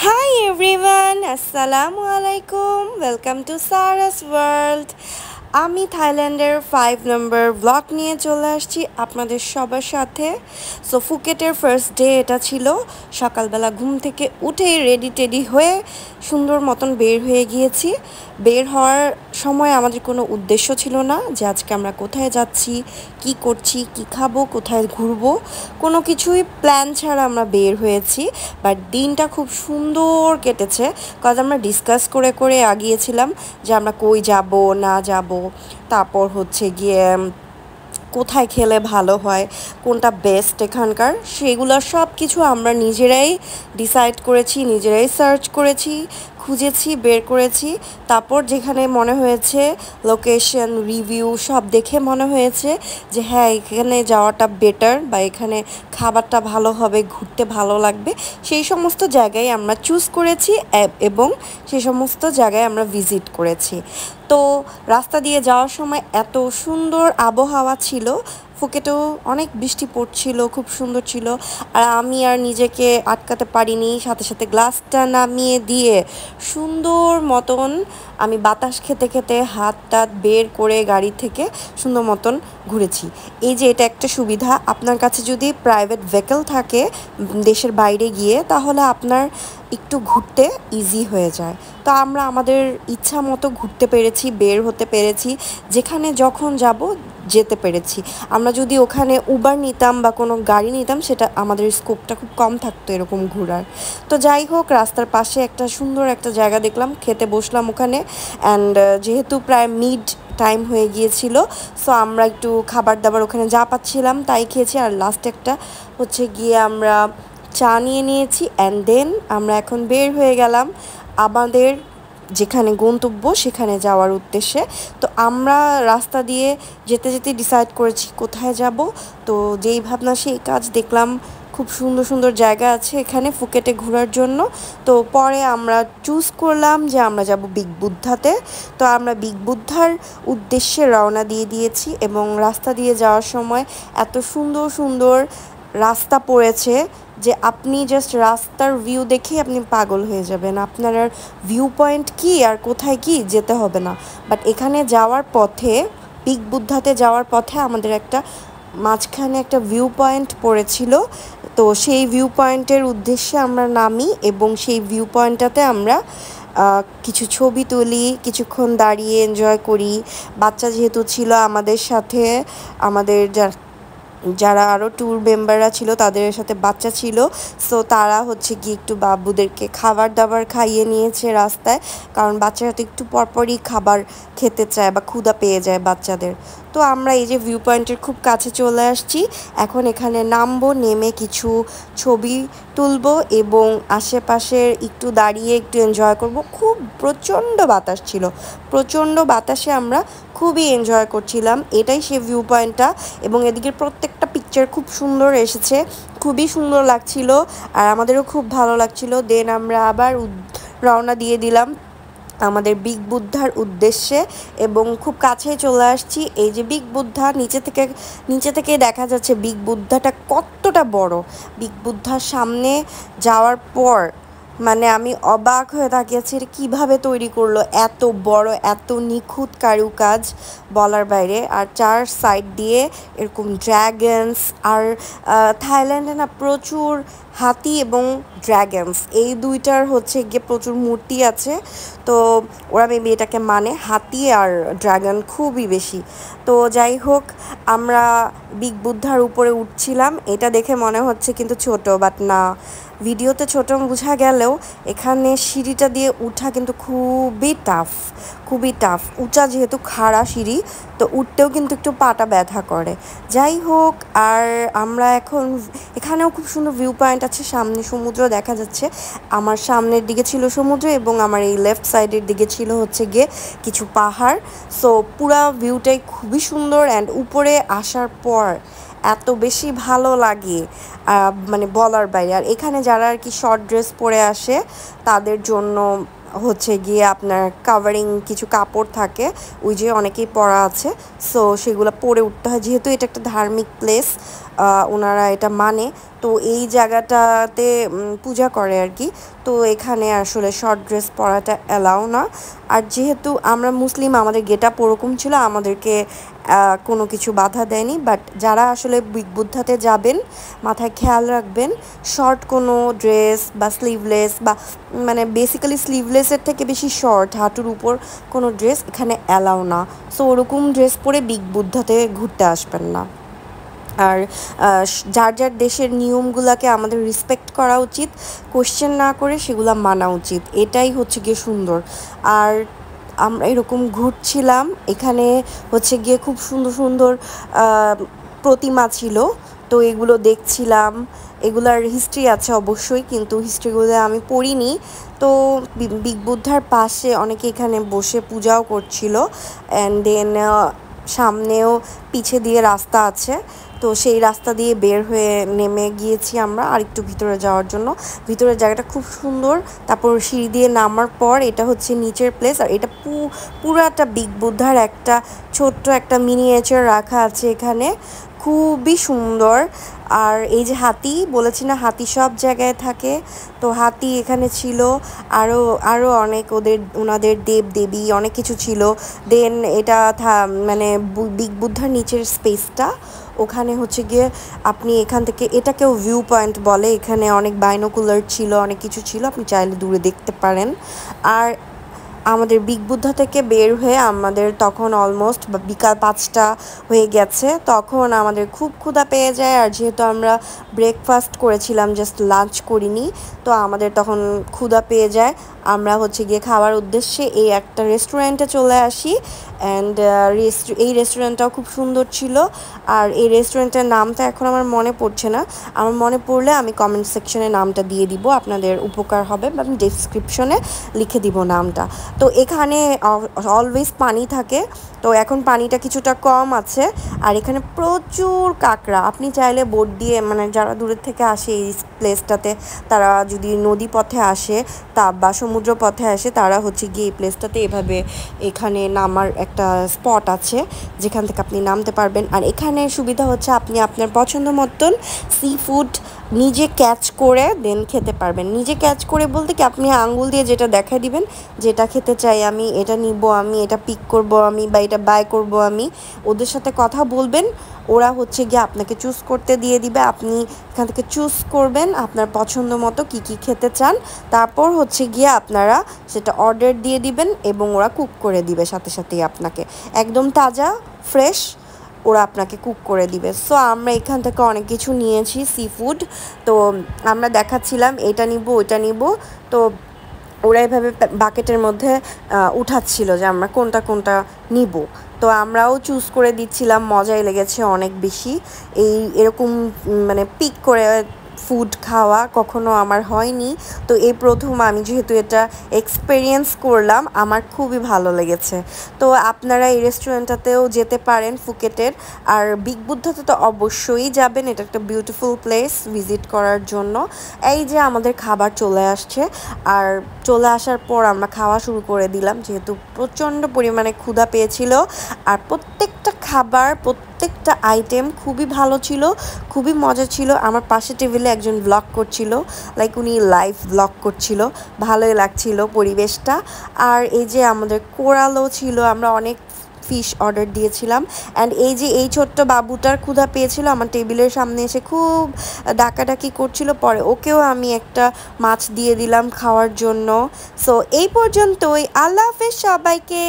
Hi everyone, Assalamu alaikum. Welcome to Sarah's World. আমি থাইল্যান্ডের 5 নম্বর blog নিয়ে চলে আসছি আপনাদের সবার সাথে। সো ফুকেটের ফার্স্ট ডে এটা ছিল। সকালবেলা ঘুম থেকে উঠে রেডি টেডি হয়ে সুন্দর মতন বের হয়ে গিয়েছি। বের হওয়ার সময় আমাদের কোনো উদ্দেশ্য ছিল না যে আজকে আমরা কোথায় যাচ্ছি, কি করছি, কি খাবো, কোথায় ঘুরবো, কোনো কিছুই প্ল্যান ছাড়া আমরা বের হয়েছি। বাট দিনটা খুব সুন্দর কেটেছে, কজ আমরা ডিসকাস করে করে আগিয়েছিলাম যে আমরা কই যাব না যাব, তারপর হচ্ছে গিয়ে কোথায় খেলে ভালো হয়, কোনটা বেস্ট এখানকার, সেগুলো সব কিছু আমরা নিজেরাই ডিসাইড করেছি, নিজেরাই সার্চ করেছি, খুঁজেছি, বের করেছি। তারপর যেখানে মনে হয়েছে লোকেশন রিভিউ সব দেখে মনে হয়েছে যে হ্যাঁ এখানে যাওয়াটা বেটার বা এখানে খাবারটা ভালো হবে, ঘুরতে ভালো লাগবে, সেই সমস্ত জায়গায় আমরা চুজ করেছি এবং সেই সমস্ত জায়গায় আমরা ভিজিট করেছি। তো রাস্তা দিয়ে যাওয়ার সময় এত সুন্দর আবহাওয়া ছিল, ফুকেটেও অনেক বৃষ্টি পড়ছিল, খুব সুন্দর ছিল। আর আমি আর নিজেকে আটকাতে পারিনি, সাথে সাথে গ্লাসটা নামিয়ে দিয়ে সুন্দর মতন আমি বাতাস খেতে খেতে হাত টাত বের করে গাড়ি থেকে সুন্দর মতন ঘুরেছি। এই যে এটা একটা সুবিধা, আপনার কাছে যদি প্রাইভেট ভেহিকল থাকে দেশের বাইরে গিয়ে, তাহলে আপনার একটু ঘুরতে ইজি হয়ে যায়। তো আমরা আমাদের ইচ্ছা মতো ঘুরতে পেরেছি, বের হতে পেরেছি, যেখানে যখন যাব যেতে পেরেছি। আমরা যদি ওখানে উবার নিতাম বা কোনো গাড়ি নিতাম, সেটা আমাদের স্কোপটা খুব কম থাকতো এরকম ঘোরার। তো যাই হোক, রাস্তার পাশে একটা সুন্দর একটা জায়গা দেখলাম, খেতে বসলাম ওখানে। অ্যান্ড যেহেতু প্রায় মিড টাইম হয়ে গিয়েছিল, সো আমরা একটু খাবার দাবার ওখানে যা পাচ্ছিলাম তাই খেয়েছি। আর লাস্ট একটা হচ্ছে গিয়ে আমরা চা নিয়ে নিয়েছি। অ্যান্ড দেন আমরা এখন বের হয়ে গেলাম আমাদের যেখানে গন্তব্য সেখানে যাওয়ার উদ্দেশ্যে। তো আমরা রাস্তা দিয়ে যেতে যেতে ডিসাইড করেছি কোথায় যাব। তো যেই ভাবনা সেই কাজ, দেখলাম খুব সুন্দর সুন্দর জায়গা আছে এখানে ফুকেটে ঘোরার জন্য। তো পরে আমরা চুজ করলাম যে আমরা যাব বিগ বুদ্ধাতে। তো আমরা বিগ বুদ্ধার উদ্দেশ্যে রওনা দিয়ে দিয়েছি এবং রাস্তা দিয়ে যাওয়ার সময় এত সুন্দর সুন্দর রাস্তা পড়েছে যে আপনি জাস্ট রাস্তার ভিউ দেখেই আপনি পাগল হয়ে যাবেন। আপনার আর ভিউ পয়েন্ট কী আর কোথায় কি যেতে হবে না। বাট এখানে যাওয়ার পথে, বিগ বুদ্ধাতে যাওয়ার পথে আমাদের একটা মাঝখানে একটা ভিউ পয়েন্ট পড়েছিল। তো সেই ভিউ পয়েন্টের উদ্দেশ্যে আমরা নামি এবং সেই ভিউ পয়েন্টটাতে আমরা কিছু ছবি তুলি, কিছুক্ষণ দাঁড়িয়ে এনজয় করি। বাচ্চা যেহেতু ছিল আমাদের সাথে, আমাদের যারা আরও ট্যুর মেম্বাররা ছিল তাদের সাথে বাচ্চা ছিল, সো তারা হচ্ছে কি একটু বাবুদেরকে খাবার দাবার খাইয়ে নিয়েছে রাস্তায়, কারণ বাচ্চারা তো একটু পরপরই খাবার খেতে চায় বা ক্ষুধা পেয়ে যায় বাচ্চাদের। তো আমরা এই যে ভিউ পয়েন্টের খুব কাছে চলে আসছি, এখন এখানে নামবো, নেমে কিছু ছবি তুলবো এবং আশেপাশের একটু দাঁড়িয়ে একটু এনজয় করব। খুব প্রচণ্ড বাতাস ছিল, প্রচণ্ড বাতাসে আমরা খুবই এনজয় করছিলাম। এটাই সে ভিউ পয়েন্টটা এবং এদিকের প্রত্যেকটা পিকচার খুব সুন্দর এসেছে, খুবই সুন্দর লাগছিল আর আমাদেরও খুব ভালো লাগছিল। দেন আমরা আবার রওনা দিয়ে দিলাম আমাদের বিগ বুদ্ধার উদ্দেশ্যে এবং খুব কাছেই চলে আসছি। এই যে বিগ বুদ্ধা, নিচে থেকে দেখা যাচ্ছে বিগ বুদ্ধাটা কতটা বড়। বিগ বুদ্ধার সামনে যাওয়ার পর মানে আমি অবাক হয়ে তাকিয়েছি, এটা কীভাবে তৈরি করলো, এত বড়, এত নিখুঁত কারুকাজ বলার বাইরে। আর চার সাইড দিয়ে এরকম ড্র্যাগনস, আর থাইল্যান্ডে না প্রচুর হাতি এবং ড্র্যাগনস, এই দুইটার হচ্ছে গিয়ে প্রচুর মূর্তি আছে। তো ওরা মেবি এটাকে মানে হাতি আর ড্রাগন খুবই বেশি। তো যাই হোক, আমরা বিগ বুদ্ধার উপরে উঠছিলাম। এটা দেখে মনে হচ্ছে কিন্তু ছোট, বাট না, ভিডিওতে ছোট বোঝা গেলেও এখানে সিঁড়িটা দিয়ে উঠা কিন্তু খুবই টাফ, খুবই টাফ। উঁচা যেহেতু, খাড়া সিঁড়ি, তো উঠতেও কিন্তু একটু পাটা ব্যথা করে। যাই হোক, আর আমরা এখন এখানেও খুব সুন্দর ভিউ পয়েন্ট আছে, সামনে সমুদ্র দেখা যাচ্ছে। আমার সামনের দিকে ছিল সমুদ্র এবং আমার এই লেফট সাইডের দিকে ছিল হচ্ছে গিয়ে কিছু পাহাড়। সো পুরা ভিউটাই খুবই সুন্দর। অ্যান্ড উপরে আসার পর এত বেশি ভালো লাগে মানে বলার বাইরে। আর এখানে যারা আর কি শর্ট ড্রেস পরে আসে তাদের জন্য হচ্ছে গিয়ে আপনার কাভারিং কিছু কাপড় থাকে, ওই যে অনেকেই পরা আছে, সো সেগুলো পরে উঠতে হয়, যেহেতু এটা একটা ধার্মিক প্লেস, ওনারা এটা মানে। তো এই জায়গাটাতে পূজা করে আর কি। তো এখানে আসলে শর্ট ড্রেস পরাটা অ্যালাউ না। আর যেহেতু আমরা মুসলিম, আমাদের গেট আপ ওরকম ছিল, আমাদেরকে কোনো কিছু বাধা দেয়নি। বাট যারা আসলে বিগ বুদ্ধাতে যাবেন, মাথায় খেয়াল রাখবেন শর্ট কোনো ড্রেস বা স্লিভলেস বা মানে বেসিক্যালি স্লিভলেসের থেকে বেশি শর্ট হাঁটুর উপর কোনো ড্রেস এখানে অ্যালাউ না। সো ওরকম ড্রেস পরে বিগ বুদ্ধাতে ঘুরতে আসবেন না। আর যার যার দেশের নিয়মগুলোকে আমাদের রেসপেক্ট করা উচিত, কোশ্চেন না করে সেগুলো মানা উচিত, এটাই হচ্ছে গিয়ে সুন্দর। আর আমরা এরকম ঘুরছিলাম, এখানে হচ্ছে গিয়ে খুব সুন্দর সুন্দর প্রতিমা ছিল, তো এগুলো দেখছিলাম। এগুলার হিস্ট্রি আছে অবশ্যই, কিন্তু হিস্ট্রিগুলো আমি পড়িনি। তো বিগ বুদ্ধার পাশে অনেকে এখানে বসে পূজাও করছিল। অ্যান্ড দেন সামনেও পিছে দিয়ে রাস্তা আছে, তো সেই রাস্তা দিয়ে বের হয়ে নেমে গিয়েছি আমরা আরেকটু ভিতরে যাওয়ার জন্য। ভিতরের জায়গাটা খুব সুন্দর। তারপর সিঁড়ি দিয়ে নামার পর এটা হচ্ছে নিচের প্লেস, আর এটা পুরাটা বিগ বুদ্ধার একটা ছোট্ট একটা মিনিয়েচার রাখা আছে এখানে, খুবই সুন্দর। আর এই যে হাতি বলেছি না, হাতি সব জায়গায় থাকে, তো হাতি এখানে ছিল। আরও আরও অনেক ওনাদের দেব দেবী অনেক কিছু ছিল। দেন এটা মানে বিগ বুদ্ধার নিচের স্পেসটা, ওখানে হচ্ছে গিয়ে আপনি এখান থেকে, এটাকেও ভিউ পয়েন্ট বলে, এখানে অনেক বাইনোকুলার ছিল, অনেক কিছু ছিল, আপনি চাইলে দূরে দেখতে পারেন। আর আমাদের বিগ বুদ্ধা থেকে বের হয়ে আমাদের তখন অলমোস্ট বিকাল 5টা হয়ে গেছে। তখন আমাদের খুব ক্ষুধা পেয়ে যায়, আর যেহেতু আমরা ব্রেকফাস্ট করেছিলাম, জাস্ট লাঞ্চ করিনি, তো আমাদের তখন ক্ষুধা পেয়ে যায়। আমরা হচ্ছে গিয়ে খাওয়ার উদ্দেশ্যে এই একটা রেস্টুরেন্টে চলে আসি। অ্যান্ড এই রেস্টুরেন্টটাও খুব সুন্দর ছিল। আর এই রেস্টুরেন্টের নামটা এখন আমার মনে পড়ছে না, আমার মনে পড়লে আমি কমেন্ট সেকশনে নামটা দিয়ে দিব, আপনাদের উপকার হবে, বা আমি ডেসক্রিপশনে লিখে দিব নামটা। তো এখানে অলওয়েজ পানি থাকে, তো এখন পানিটা কিছুটা কম আছে। আর এখানে প্রচুর কাঁকড়া, আপনি চাইলে বোট দিয়ে, মানে যারা দূরের থেকে আসে এই প্লেসটাতে, তারা যদি নদী পথে আসে বা সমুদ্র পথে আসে, তারা হচ্ছে গিয়ে এই প্লেসটাতে এভাবে এখানে নামার একটা স্পট আছে যেখান থেকে আপনি নামতে পারবেন। আর এখানে সুবিধা হচ্ছে আপনি আপনার পছন্দ মতন সি ফুড নিজে ক্যাচ করে দেন খেতে পারবেন। নিজে ক্যাচ করে বলতে কি, আপনি আঙ্গুল দিয়ে যেটা দেখাই দিবেন, যেটা খেতে চাই আমি, এটা নিব আমি, এটা পিক করব আমি, বা এটা বাই করব আমি, ওদের সাথে কথা বলবেন, ওরা হচ্ছে গিয়ে আপনাকে চুজ করতে দিয়ে দিবে। আপনি এখান থেকে চুজ করবেন আপনার পছন্দ মতো কী কী খেতে চান, তারপর হচ্ছে গিয়ে আপনারা সেটা অর্ডার দিয়ে দিবেন এবং ওরা কুক করে দিবে সাথে সাথেই আপনাকে, একদম তাজা ফ্রেশ ওরা আপনাকে কুক করে দিবে। সো আমরা এখান থেকে অনেক কিছু নিয়েছি সি ফুড, তো আমরা দেখাচ্ছিলাম এটা নিব ওইটা নিব, তো ওরা এভাবে বাকেটের মধ্যে উঠাচ্ছিল যে আমরা কোনটা কোনটা নিব। তো আমরাও চুজ করে দিচ্ছিলাম, মজাই লেগেছে অনেক বেশি। এরকম মানে পিক করে ফুড খাওয়া কখনো আমার হয়নি, তো এই প্রথম আমি যেহেতু এটা এক্সপেরিয়েন্স করলাম, আমার খুবই ভালো লেগেছে। তো আপনারা এই রেস্টুরেন্টটাতেও যেতে পারেন ফুকেটের। আর বিগ বুদ্ধাতে তো অবশ্যই যাবেন, এটা একটা বিউটিফুল প্লেস ভিজিট করার জন্য। এই যে আমাদের খাবার চলে আসছে, আর চলে আসার পর আমরা খাওয়া শুরু করে দিলাম, যেহেতু প্রচণ্ড পরিমাণে ক্ষুধা পেয়েছিল। আর প্রত্যেকটা খাবার, প্রত্যেকটা আইটেম খুবই ভালো ছিল, খুবই মজা ছিল। আমার পাশে টেবিলে একজন ব্লগ করছিল, লাইক উনি লাইভ ব্লগ করছিল, ভালোই লাগছিল পরিবেশটা। আর এই যে আমাদের কোরালও ছিল, আমরা অনেক ফিশ অর্ডার দিয়েছিলাম। অ্যান্ড এই যে এই ছোট্ট বাবুটার ক্ষুধা পেয়েছিল, আমার টেবিলের সামনে এসে খুব ডাকাডাকি করছিল, পরে ওকেও আমি একটা মাছ দিয়ে দিলাম খাওয়ার জন্য। সো এই পর্যন্তই, আল্লাহ হাফেজ সবাইকে।